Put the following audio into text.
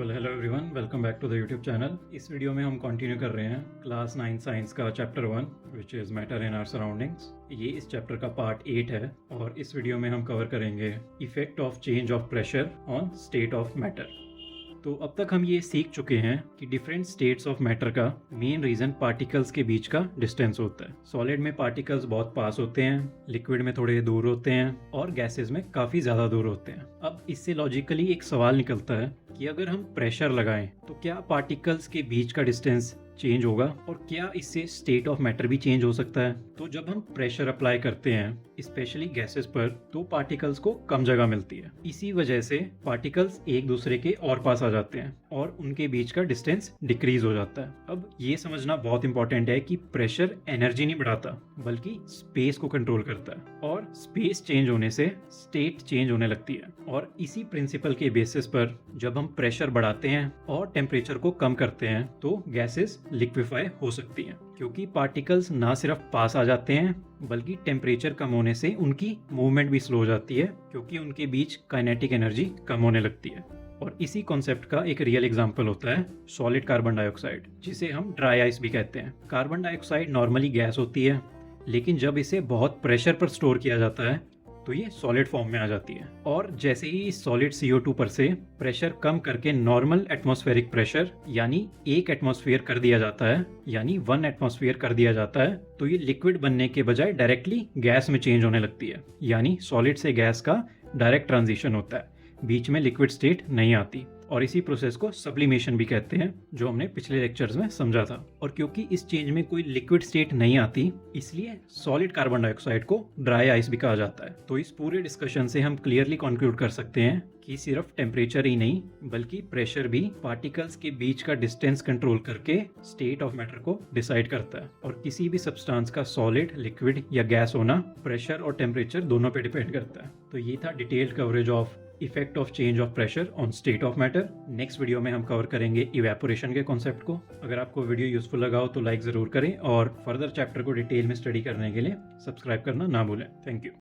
Hello everyone, welcome back to the YouTube channel. इस video में हम कंटिन्यू कर रहे हैं क्लास 9 साइंस का chapter 1 which is matter in our surroundings. ये इस चैप्टर का पार्ट 8 है और इस वीडियो में हम कवर करेंगे effect of change of pressure on state of matter. तो अब तक हम ये सीख चुके हैं कि डिफरेंट स्टेट्स ऑफ मैटर का मेन रीजन पार्टिकल्स के बीच का डिस्टेंस होता है। सॉलिड में पार्टिकल्स बहुत पास होते हैं, लिक्विड में थोड़े दूर होते हैं और गैसेस में काफ़ी ज़्यादा दूर होते हैं। अब इससे लॉजिकली एक सवाल निकलता है कि अगर हम प्रेशर लगाएं तो क्या पार्टिकल्स के बीच का डिस्टेंस चेंज होगा और क्या इससे स्टेट ऑफ मैटर भी चेंज हो सकता है। तो जब हम प्रेशर अप्लाई करते हैं स्पेशली गैसेस पर तो पार्टिकल्स को कम जगह मिलती है। इसी वजह से पार्टिकल्स एक दूसरे के और पास आ जाते हैं और उनके बीच का डिस्टेंस डिक्रीज हो जाता है। अब ये समझना बहुत इंपॉर्टेंट है कि प्रेशर एनर्जी नहीं बढ़ाता बल्कि स्पेस को कंट्रोल करता है और स्पेस चेंज होने से स्टेट चेंज होने लगती है। और इसी प्रिंसिपल के बेसिस पर जब हम प्रेशर बढ़ाते हैं और टेम्परेचर को कम करते हैं तो गैसेस लिक्विफाई हो सकती हैं, क्योंकि पार्टिकल्स ना सिर्फ पास आ जाते हैं बल्कि टेम्परेचर कम होने से उनकी मूवमेंट भी स्लो हो जाती है, क्योंकि उनके बीच काइनेटिक एनर्जी कम होने लगती है। और इसी कॉन्सेप्ट का एक रियल एग्जांपल होता है सॉलिड कार्बन डाइऑक्साइड, जिसे हम ड्राई आइस भी कहते हैं। कार्बन डाइऑक्साइड नॉर्मली गैस होती है, लेकिन जब इसे बहुत प्रेशर पर स्टोर किया जाता है तो ये सॉलिड फॉर्म में आ जाती है। और जैसे ही इस सॉलिड CO2 पर से प्रेशर कम करके नॉर्मल एटमॉस्फेरिक प्रेशर यानी 1 एटमॉस्फेयर कर दिया जाता है, यानी 1 एटमॉस्फेयर कर दिया जाता है, तो ये लिक्विड बनने के बजाय डायरेक्टली गैस में चेंज होने लगती है। यानी सॉलिड से गैस का डायरेक्ट ट्रांजिशन होता है, बीच में लिक्विड स्टेट नहीं आती। और इसी प्रोसेस को सब्लिमेशन भी कहते हैं, जो हमने पिछले लेक्चर्स में समझा था। और क्योंकि इस चेंज में कोई लिक्विड स्टेट नहीं आती, इसलिए सॉलिड कार्बन डाइऑक्साइड को ड्राई आइस भी कहा जाता है। तो इस पूरे डिस्कशन से हम क्लियरली कंक्लूड कर सकते हैं कि सिर्फ टेम्परेचर ही नहीं बल्कि प्रेशर भी पार्टिकल्स के बीच का डिस्टेंस कंट्रोल करके स्टेट ऑफ मैटर को डिसाइड करता है। और किसी भी सब्सटेंस का सॉलिड, लिक्विड या गैस होना प्रेशर और टेम्परेचर दोनों पे डिपेंड करता है। तो ये था detailed coverage of effect of change of pressure on state of matter. Next video में हम कवर करेंगे इवेपोरेशन के कॉन्सेप्ट को। अगर आपको वीडियो यूजफुल लगा हो तो लाइक ज़रूर करें और फर्दर चैप्टर को डिटेल में स्टडी करने के लिए सब्सक्राइब करना ना भूलें। Thank you.